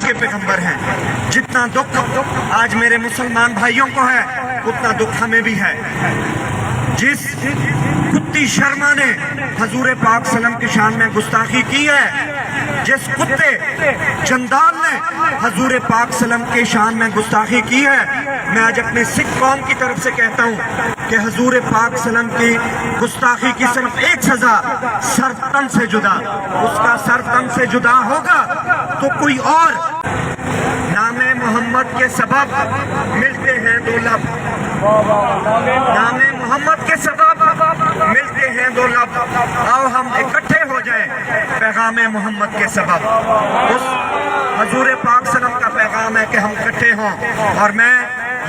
کے پیغمبر ہیں۔ جتنا دکھ آج میرے مسلمان بھائیوں کو ہے اتنا دکھ ہمیں بھی ہے۔ جس کتی شرما نے حضور پاک صلی اللہ علیہ وسلم کی شان میں گستاخی کی ہے، جس کتے چندال نے حضور پاک صلی اللہ علیہ وسلم کی شان میں گستاخی کی ہے، میں آج اپنے سکھ قوم کی طرف سے کہتا ہوں کہ حضور پاک صلی اللہ علیہ وسلم کی گستاخی کی صرف ایک سزا، سر تن سے جدا۔ اس کا سر تن سے جدا ہوگا تو کوئی اور نام محمد کے سبب ملتے ہیں دو لب، نام محمد کے سبب ملتے ہیں دو لب، آؤ ہم اکٹھے ہو جائیں پیغام محمد کے سبب۔ اس حضور پاک صلی اللہ علیہ وسلم کا پیغام ہے کہ ہم اکٹھے ہوں، اور میں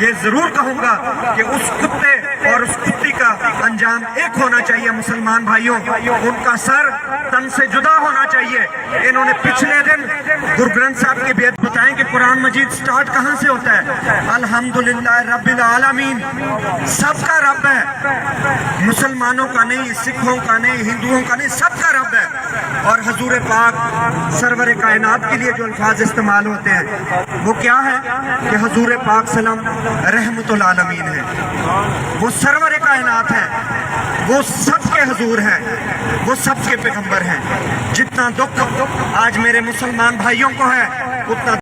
یہ ضرور کہوں گا کہ اس کتے اور اس کتی کا انجام ایک ہونا چاہیے۔ مسلمان بھائیوں، ان کا سر تن سے جدا ہونا چاہیے۔ انہوں نے پچھلے دن گرو گرنتھ صاحب کی بیعت بتائیں کہ قرآن مجید سٹارٹ کہاں سے ہوتا ہے؟ الحمدللہ رب العالمین، سب کا رب ہے، مسلمانوں کا نہیں، سکھوں کا نہیں، ہندوؤں کا نہیں، سب کا رب ہے۔ اور حضور پاک سرور کائنات کے لیے جو الفاظ استعمال ہوتے ہیں وہ کیا ہے کہ حضور پاک صلی اللہ علیہ وسلم رحمت العالمین ہے، وہ سرور کائنات ہے، وہ سب کے حضور ہیں، وہ سب کے پیغمبر ہیں۔ جتنا دکھ آج میرے مسلمان بھائیوں کو ہے اتنا